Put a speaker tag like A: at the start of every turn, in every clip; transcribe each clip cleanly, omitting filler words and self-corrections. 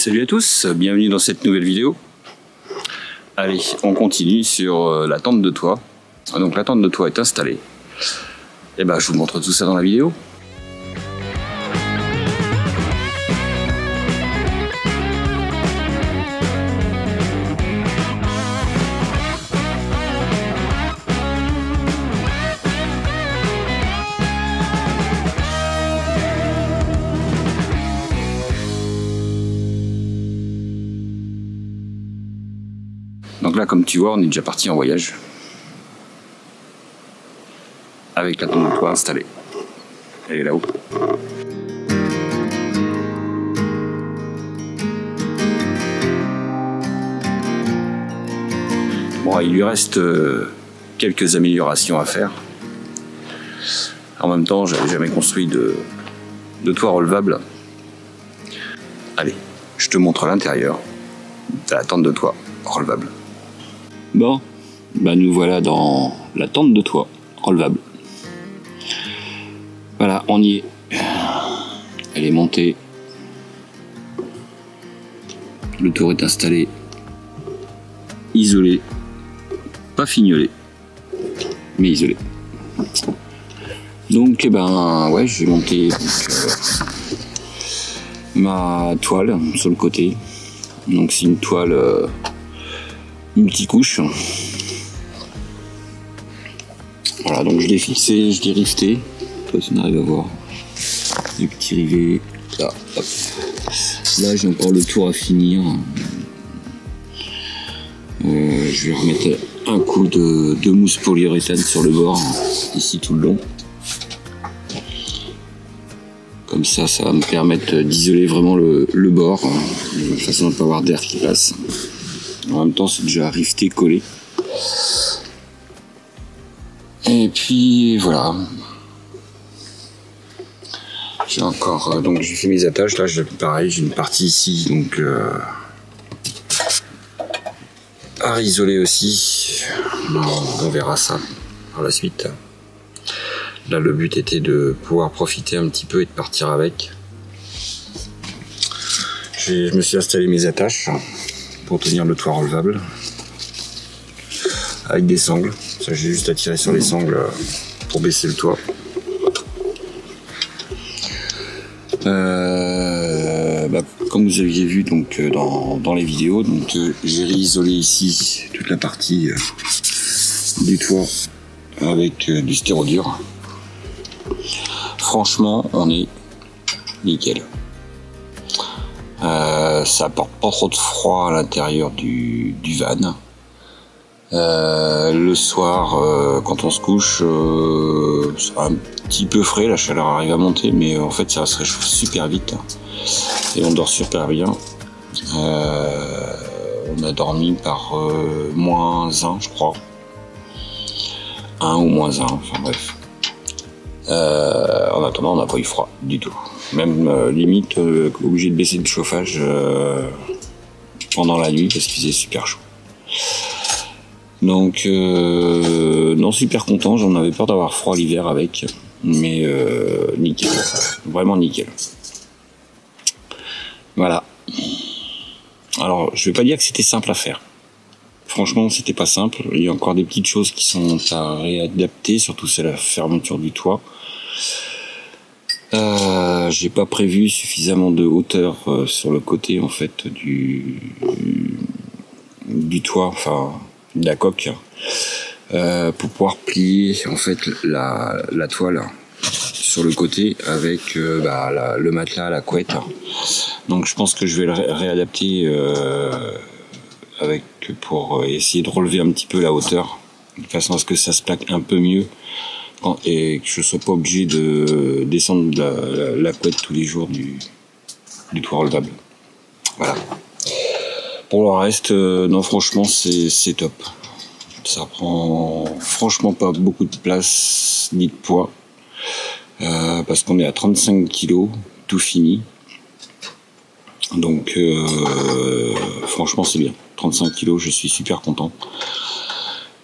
A: Salut à tous, bienvenue dans cette nouvelle vidéo. Allez, on continue sur la tente de toit. Donc la tente de toit est installée. Et ben je vous montre tout ça dans la vidéo. Donc là, comme tu vois, on est déjà parti en voyage avec la tente de toit installée. Elle est là-haut. Bon, il lui reste quelques améliorations à faire. En même temps, j'avais jamais construit de toit relevable. Allez, je te montre l'intérieur de la tente de toit relevable. Bon, bah nous voilà dans la tente de toit relevable. Voilà, on y est. Elle est montée. Le tour est installé. Isolé. Pas fignolé. Mais isolé. Donc, eh ben, ouais, j'ai monté ma toile sur le côté. Donc, c'est une toile multicouche. Voilà, donc je l'ai fixé, je l'ai rifté. Si on arrive à voir les petits rivets. Là, hop. Là j'ai encore le tour à finir. Je vais remettre un coup de mousse polyuréthane sur le bord, ici tout le long. Comme ça, ça va me permettre d'isoler vraiment le bord, de façon à ne pas avoir d'air qui passe. En même temps, c'est déjà rifté, collé. Et puis voilà. J'ai encore, donc j'ai fait mes attaches. Là, pareil, j'ai une partie ici, donc à isoler aussi. On verra ça par la suite. Là, le but était de pouvoir profiter un petit peu et de partir avec. Je me suis installé mes attaches pour tenir le toit relevable avec des sangles. Ça, j'ai juste à tirer sur les sangles pour baisser le toit. Comme vous aviez vu donc dans les vidéos, donc j'ai réisolé ici toute la partie du toit avec du stérodure. Franchement, on est nickel. Ça apporte pas trop de froid à l'intérieur du van. Le soir, quand on se couche, c'est un petit peu frais, la chaleur arrive à monter, mais en fait ça se réchauffe super vite et on dort super bien. On a dormi par -1, je crois. 1 ou -1, enfin bref. En attendant, on n'a pas eu froid du tout. Même limite obligé de baisser le chauffage pendant la nuit parce qu'il faisait super chaud. Donc non, super content. J'en avais peur d'avoir froid l'hiver avec, mais nickel, vraiment nickel. Voilà. Alors, je vais pas dire que c'était simple à faire. Franchement, c'était pas simple. Il y a encore des petites choses qui sont à réadapter, surtout c'est la fermeture du toit. J'ai pas prévu suffisamment de hauteur sur le côté en fait du toit, enfin de la coque, pour pouvoir plier en fait la toile sur le côté avec le matelas, la couette. Donc je pense que je vais le réadapter pour essayer de relever un petit peu la hauteur de façon à ce que ça se plaque un peu mieux et que je ne sois pas obligé de descendre la couette tous les jours du toit relevable. Voilà. Pour le reste, non, franchement, c'est top. Ça prend franchement pas beaucoup de place ni de poids parce qu'on est à 35 kg, tout fini. Donc, franchement, c'est bien. 35 kg, je suis super content.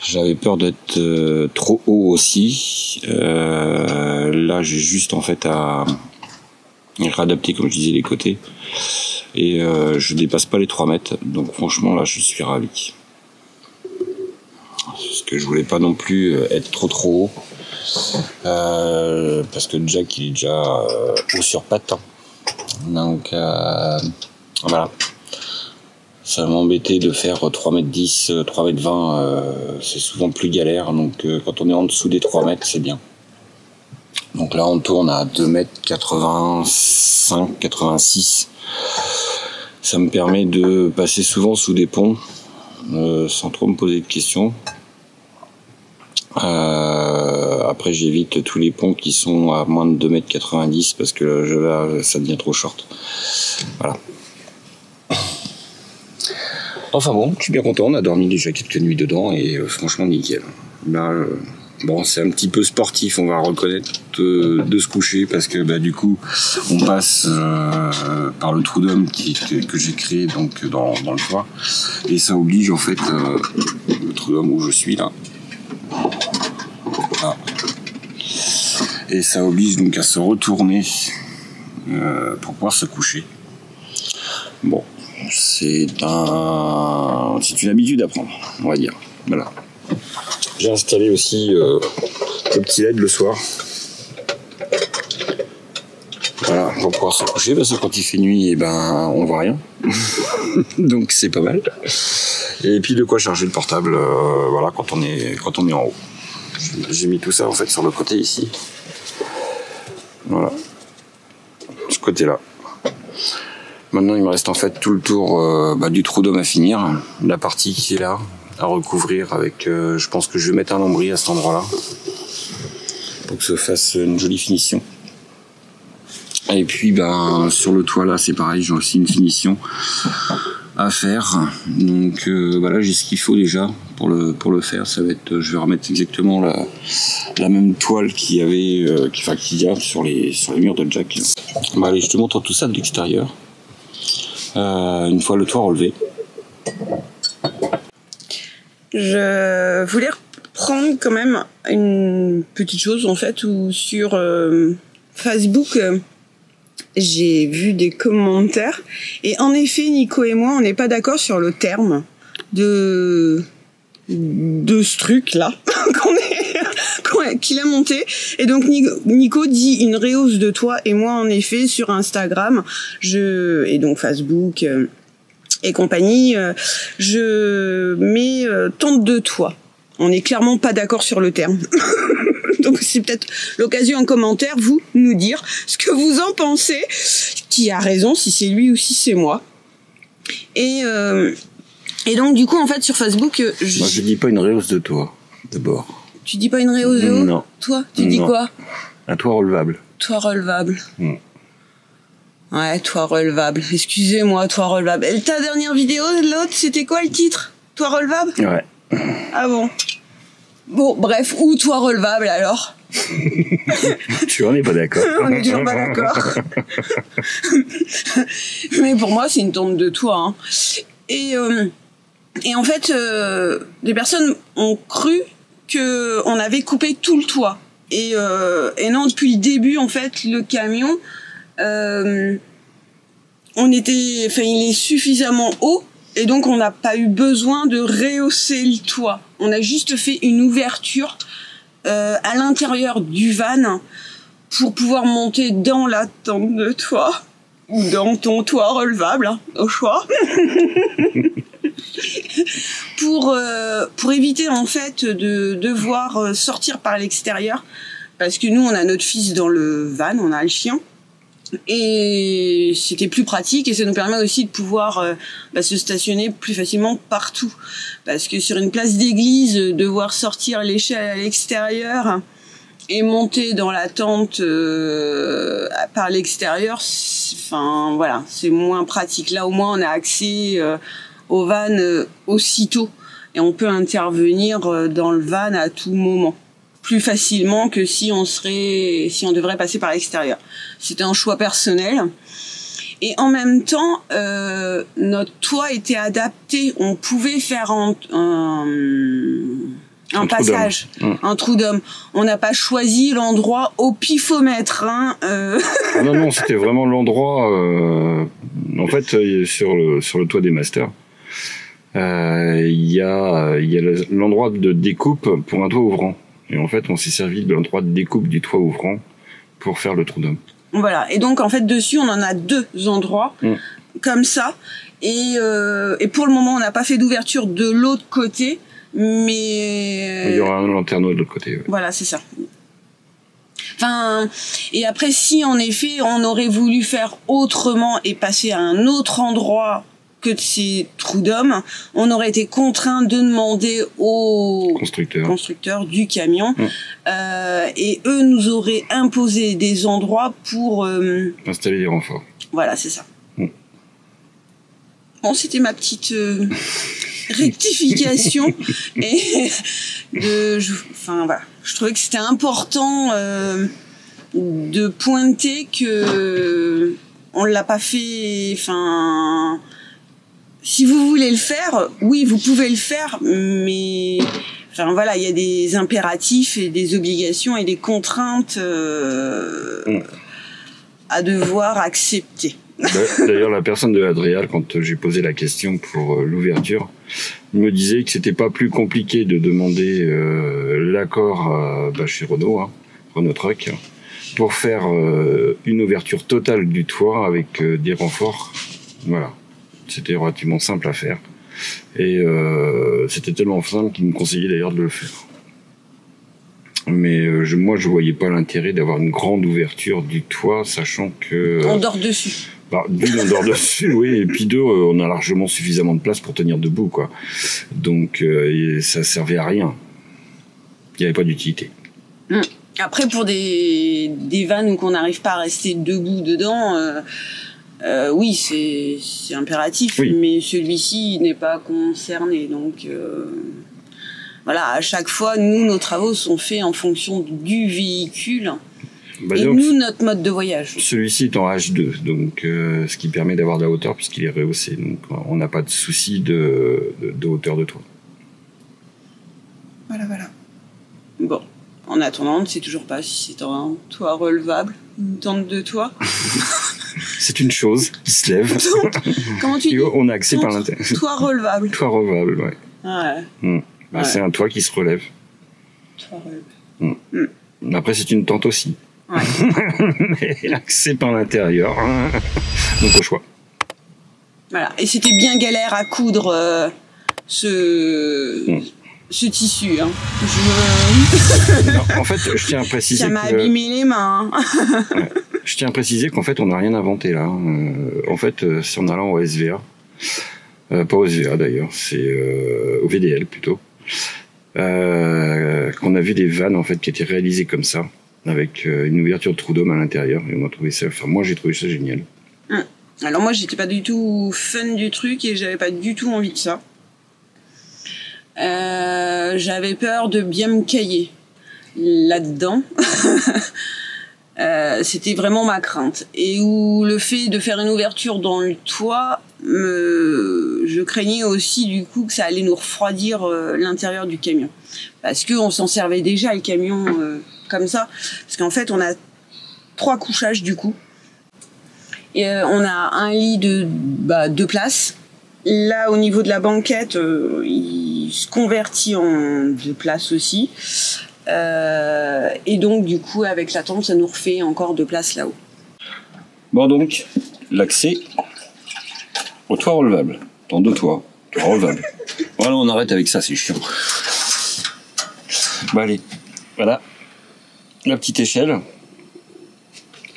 A: J'avais peur d'être trop haut aussi. Là, j'ai juste en fait à réadapter, comme je disais, les côtés. Et je dépasse pas les 3 mètres. Donc franchement, là, je suis ravi. Parce que je voulais pas non plus être trop haut. Parce que Jack, il est déjà haut sur pattes. Donc, voilà. Ça m'embêtait de faire 3,10 m, 3,20 m, c'est souvent plus galère. Donc, quand on est en dessous des 3 mètres, c'est bien. Donc là, on tourne à 2,85 m, 86 m. Ça me permet de passer souvent sous des ponts, sans trop me poser de questions. Après, j'évite tous les ponts qui sont à moins de 2,90 m parce que là, ça devient trop short. Voilà. Enfin bon, je suis bien content. On a dormi déjà quelques nuits dedans et franchement nickel. Là, bon, c'est un petit peu sportif, on va reconnaître, de se coucher parce que du coup, on passe par le trou d'homme que j'ai créé donc dans le toit et ça oblige en fait le trou d'homme où je suis là. Ah. Et ça oblige donc à se retourner pour pouvoir se coucher. Bon, c'est une habitude à prendre, on va dire. Voilà. J'ai installé aussi le petit LED le soir. Voilà, pour pouvoir se coucher parce que quand il fait nuit, on voit rien. Donc c'est pas mal. Et puis de quoi charger le portable, voilà, quand on est en haut. J'ai mis tout ça en fait sur le côté ici. Voilà. Ce côté-là. Maintenant, il me reste en fait tout le tour du trou d'homme à finir. La partie qui est là, à recouvrir avec... je pense que je vais mettre un lambris à cet endroit-là. Pour que ça fasse une jolie finition. Et puis, sur le toit là, c'est pareil, j'ai aussi une finition à faire. Donc voilà, j'ai ce qu'il faut déjà pour le faire. Ça va être, je vais remettre exactement la même toile qu'il y avait, qu'il y a sur les murs de Jack. Allez, je te montre tout ça de l'extérieur. Une fois le toit relevé.
B: Je voulais reprendre quand même une petite chose en fait où sur Facebook j'ai vu des commentaires et en effet Nico et moi on n'est pas d'accord sur le terme de ce truc là qu'il a monté et donc Nico dit une rehausse de toit et moi en effet sur Instagram et donc Facebook et compagnie je mets tente de toit. On n'est clairement pas d'accord sur le terme. Donc c'est peut-être l'occasion en commentaire, vous, nous dire ce que vous en pensez, qui a raison, si c'est lui ou si c'est moi. Et donc du coup, en fait, sur Facebook...
A: Moi, je dis pas une rehausse de toit, d'abord.
B: Tu dis pas une rehausse de haut?
A: Non.
B: Toi, tu dis quoi?
A: Un toit relevable.
B: Toit relevable. Ouais, toit relevable. Excusez-moi, toit relevable. Et ta dernière vidéo, l'autre, c'était quoi le titre? Toit relevable?
A: Ouais.
B: Ah bon? Bon, bref, ou toit relevable alors?
A: Tu en es pas d'accord?
B: On est toujours pas d'accord. Mais pour moi, c'est une tombe de toit. Hein. Et en fait, des personnes ont cru que on avait coupé tout le toit. Et non, depuis le début, en fait, le camion, il est suffisamment haut. Et donc, on n'a pas eu besoin de rehausser le toit. On a juste fait une ouverture à l'intérieur du van pour pouvoir monter dans la tente de toit ou dans ton toit relevable, hein, au choix. pour éviter en fait de devoir sortir par l'extérieur, parce que nous, on a notre fils dans le van, on a le chien. Et c'était plus pratique et ça nous permet aussi de pouvoir se stationner plus facilement partout, parce que sur une place d'église, devoir sortir l'échelle à l'extérieur et monter dans la tente par l'extérieur, voilà, c'est moins pratique. Là au moins on a accès au van aussitôt et on peut intervenir dans le van à tout moment, plus facilement que si on devrait passer par l'extérieur. C'était un choix personnel. Et en même temps, notre toit était adapté. On pouvait faire un passage, un trou d'homme. On n'a pas choisi l'endroit au pifomètre. Hein,
A: Non, c'était vraiment l'endroit En fait, sur le toit des masters, il y a l'endroit de découpe pour un toit ouvrant. Et en fait, on s'est servi de l'endroit de découpe du toit ouvrant pour faire le trou d'homme.
B: Voilà. Et donc, en fait, dessus, on en a 2 endroits, comme ça. Et pour le moment, on n'a pas fait d'ouverture de l'autre côté, mais...
A: Il y aura un lanterneau de l'autre côté. Ouais.
B: Voilà, c'est ça. Enfin, et après, si en effet, on aurait voulu faire autrement et passer à un autre endroit que de ces trous d'hommes, on aurait été contraint de demander aux constructeurs du camion, et eux nous auraient imposé des endroits pour
A: installer des renforts.
B: Voilà, c'est ça. Bon, c'était ma petite rectification et enfin voilà, je trouvais que c'était important de pointer que on l'a pas fait. Enfin, si vous voulez le faire, oui, vous pouvez le faire, mais enfin voilà, il y a des impératifs et des obligations et des contraintes à devoir accepter.
A: D'ailleurs, la personne de Adrial, quand j'ai posé la question pour l'ouverture, me disait que c'était pas plus compliqué de demander l'accord chez Renault, Renault Truck, pour faire une ouverture totale du toit avec des renforts. Voilà, c'était relativement simple à faire. Et c'était tellement simple qu'il me conseillait d'ailleurs de le faire. Mais moi, je voyais pas l'intérêt d'avoir une grande ouverture du toit, sachant que...
B: On dort dessus.
A: D'une, on dort dessus, oui, et puis 2, on a largement suffisamment de place pour tenir debout, quoi. Donc, ça servait à rien. Il n'y avait pas d'utilité.
B: Après, pour des vannes où qu'on n'arrive pas à rester debout dedans, oui, c'est impératif, oui. Mais celui-ci n'est pas concerné, donc... Voilà, à chaque fois, nous, nos travaux sont faits en fonction du véhicule et donc, nous, notre mode de voyage.
A: Celui-ci est en H2, donc ce qui permet d'avoir de la hauteur puisqu'il est rehaussé. Donc, on n'a pas de souci de hauteur de toit.
B: Voilà. Bon, en attendant, on ne sait toujours pas si c'est un toit relevable, une tente de toit.
A: C'est une chose qui se lève.
B: Comment tu dis ?
A: On a accès par l'intérieur.
B: Toit relevable.
A: Toit relevable, ouais.
B: Ouais.
A: Ouais. C'est un toit qui se relève. Après, c'est une tente aussi. Ouais. Mais accès par l'intérieur. Donc, au choix.
B: Voilà. Et c'était bien galère à coudre ce tissu. Hein.
A: Non, en fait, je tiens à préciser.
B: Ça m'a abîmé les mains.
A: Ouais. Je tiens à préciser qu'en fait, on n'a rien inventé là. En fait, c'est en allant au SVA. Pas au SVA d'ailleurs, c'est au VDL plutôt. Qu'on a vu des vannes en fait qui étaient réalisées comme ça, avec une ouverture de trou d'homme à l'intérieur, et on a trouvé ça. Enfin, moi j'ai trouvé ça génial.
B: Alors moi j'étais pas du tout fan du truc et j'avais pas du tout envie de ça. J'avais peur de bien me cailler là-dedans. C'était vraiment ma crainte. Et où le fait de faire une ouverture dans le toit, je craignais aussi du coup que ça allait nous refroidir l'intérieur du camion. Parce qu'on s'en servait déjà le camion comme ça. Parce qu'en fait on a 3 couchages du coup. Et on a un lit de 2 places. Là au niveau de la banquette, il se convertit en 2 places aussi. Et donc du coup avec la tente ça nous refait encore 2 places là-haut.
A: Bon donc l'accès au toit relevable, dans 2 toits relevables. Voilà, on arrête avec ça, c'est chiant. Bon allez, voilà la petite échelle.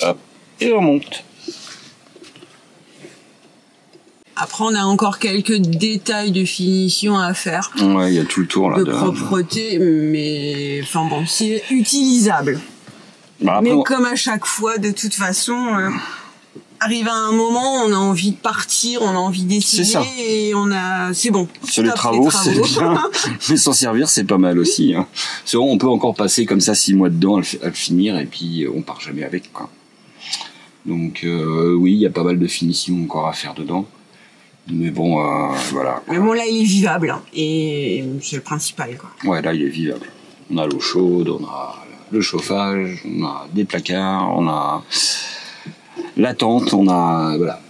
A: Hop, et on monte.
B: Après, on a encore quelques détails de finition à faire.
A: Ouais, il y a tout le tour là.
B: De propreté, mais enfin bon, c'est utilisable.
A: Après,
B: mais comme à chaque fois, de toute façon, arrive à un moment, on a envie de partir, on a envie d'essayer et c'est bon.
A: Sur les travaux, c'est bien. Mais s'en servir, c'est pas mal aussi. Hein. On peut encore passer comme ça 6 mois dedans à le finir et puis on part jamais avec, quoi. Donc oui, il y a pas mal de finition encore à faire dedans. Mais bon, voilà.
B: Mais bon, là, il est vivable, hein, et c'est le principal, quoi.
A: Ouais, là, il est vivable. On a l'eau chaude, on a le chauffage, on a des placards, on a la tente, on a... Voilà.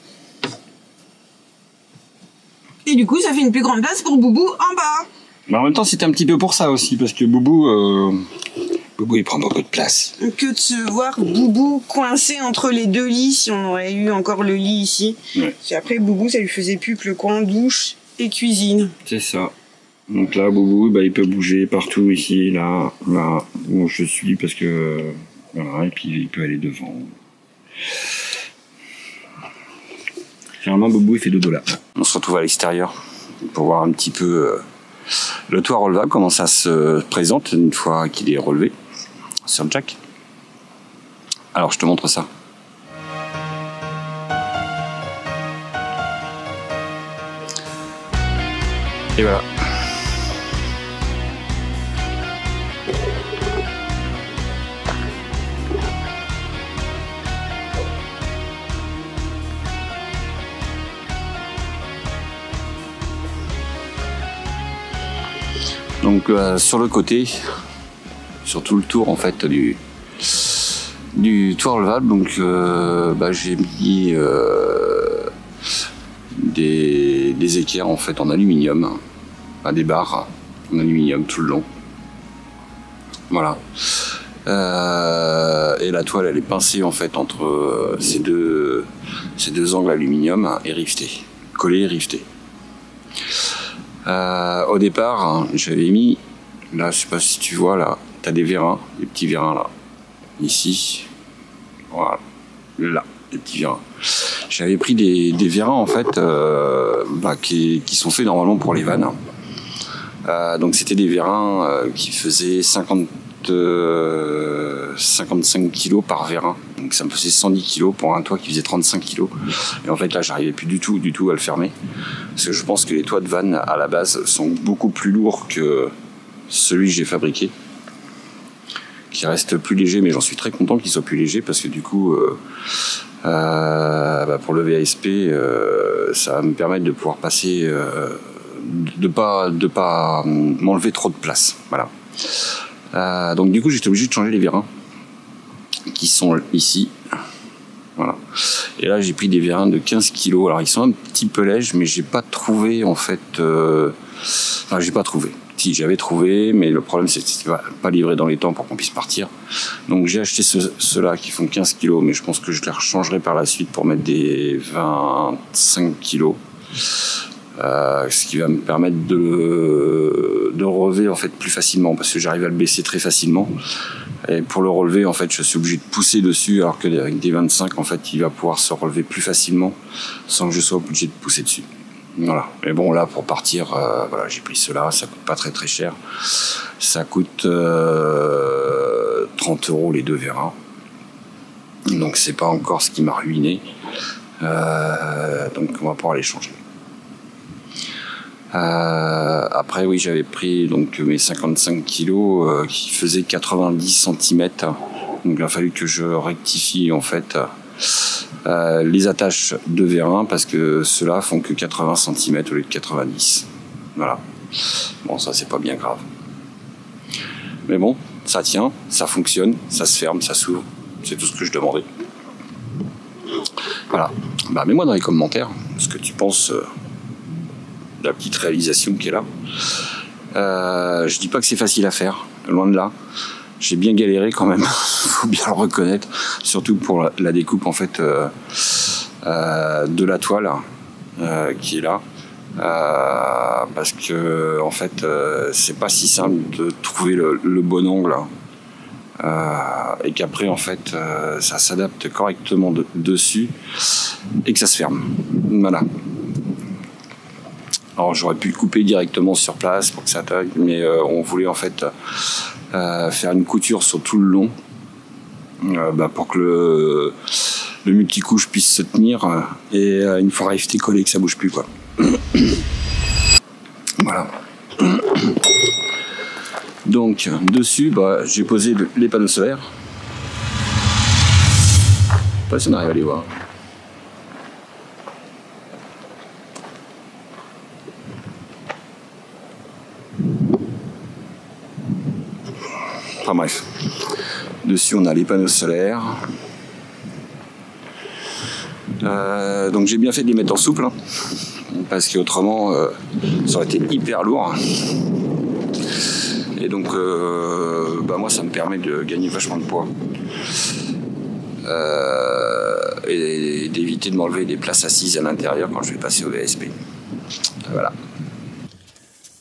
B: Et du coup, ça fait une plus grande place pour Boubou en bas.
A: Mais en même temps, c'était un petit peu pour ça aussi, parce que Boubou, il prend beaucoup de place.
B: Que de se voir Boubou coincé entre les deux lits, si on aurait eu encore le lit ici.
A: Ouais.
B: Et après, Boubou, ça lui faisait plus que le coin douche et cuisine.
A: C'est ça. Donc là, Boubou, il peut bouger partout ici, là, où je suis, parce que... voilà, et puis il peut aller devant. Généralement, Boubou, il fait dodo là. On se retrouve à l'extérieur pour voir un petit peu le toit relevable, comment ça se présente une fois qu'il est relevé sur le jack. Alors, je te montre ça. Et voilà. Donc sur le côté, sur tout le tour en fait du toit relevable, donc j'ai mis des équerres en fait en aluminium, des barres en aluminium tout le long. Voilà. Et la toile elle est pincée en fait entre ces deux angles aluminium et rivetée, collée et rivetée. Au départ, j'avais mis, là, je sais pas si tu vois, là, t'as des vérins, des petits vérins là, ici, voilà, là, des petits vérins. J'avais pris des vérins en fait, qui sont faits normalement pour les vannes. Donc c'était des vérins qui faisaient 55 kg par vérin. Donc ça me faisait 110 kg pour un toit qui faisait 35 kg. Et en fait là j'arrivais plus du tout à le fermer. Parce que je pense que les toits de vannes à la base sont beaucoup plus lourds que celui que j'ai fabriqué. Qui reste plus léger, mais j'en suis très content qu'il soit plus léger parce que du coup pour le VASP ça va me permettre de pouvoir passer de pas m'enlever trop de place. Voilà. Donc du coup j'étais obligé de changer les vérins qui sont ici, voilà. Et là j'ai pris des vérins de 15 kg. Alors ils sont un petit peu légers, mais j'ai pas trouvé en fait j'ai pas trouvé. Si, j'avais trouvé, mais le problème c'est que c'était pas livré dans les temps pour qu'on puisse partir. Donc j'ai acheté ceux-là qui font 15 kg, mais je pense que je les rechangerai par la suite pour mettre des 25 kg. Ce qui va me permettre de relever en fait plus facilement parce que j'arrive à le baisser très facilement et pour le relever en fait je suis obligé de pousser dessus alors qu'avec des 25 en fait il va pouvoir se relever plus facilement sans que je sois obligé de pousser dessus. Voilà. Mais bon là pour partir voilà, j'ai pris cela, ça coûte pas très très cher, ça coûte 30 € les deux vérins, donc c'est pas encore ce qui m'a ruiné, donc on va pouvoir les changer. Après oui j'avais pris donc mes 55 kg qui faisaient 90 cm, donc il a fallu que je rectifie en fait les attaches de vérin parce que ceux-là font que 80 cm au lieu de 90. Voilà. Bon ça c'est pas bien grave. Mais bon, ça tient, ça fonctionne, ça se ferme, ça s'ouvre. C'est tout ce que je demandais. Voilà. Mets-moi dans les commentaires ce que tu penses de la petite réalisation qui est là. Je dis pas que c'est facile à faire, loin de là. J'ai bien galéré quand même, faut bien le reconnaître, surtout pour la découpe en fait de la toile qui est là, parce que en fait c'est pas si simple de trouver le bon angle et qu'après en fait ça s'adapte correctement dessus et que ça se ferme. Voilà. Alors j'aurais pu le couper directement sur place pour que ça attaque, mais on voulait en fait faire une couture sur tout le long pour que le multicouche puisse se tenir et une fois rifté collé que ça bouge plus quoi. Voilà. Donc dessus j'ai posé les panneaux solaires. Je sais pas si on arrive à les voir. Enfin bref, dessus on a les panneaux solaires. Donc j'ai bien fait de les mettre en souple parce qu'autrement ça aurait été hyper lourd. Et donc moi ça me permet de gagner vachement de poids et d'éviter de m'enlever des places assises à l'intérieur quand je vais passer au VSP. Voilà.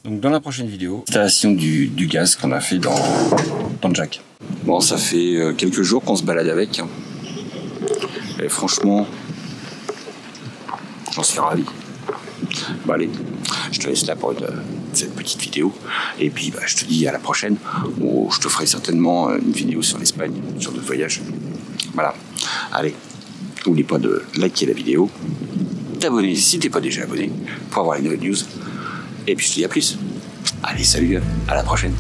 A: Donc dans la prochaine vidéo, installation du gaz qu'on a fait dans le jack. Bon, ça fait quelques jours qu'on se balade avec. Et franchement, j'en suis ravi. Bon allez, je te laisse là pour cette petite vidéo. Et puis je te dis à la prochaine, où je te ferai certainement une vidéo sur l'Espagne, sur d'autres voyages. Voilà. Allez, n'oublie pas de liker la vidéo, t'abonner si t'es pas déjà abonné, pour avoir les nouvelles news. Et puis je te dis à plus. Allez, salut, à la prochaine.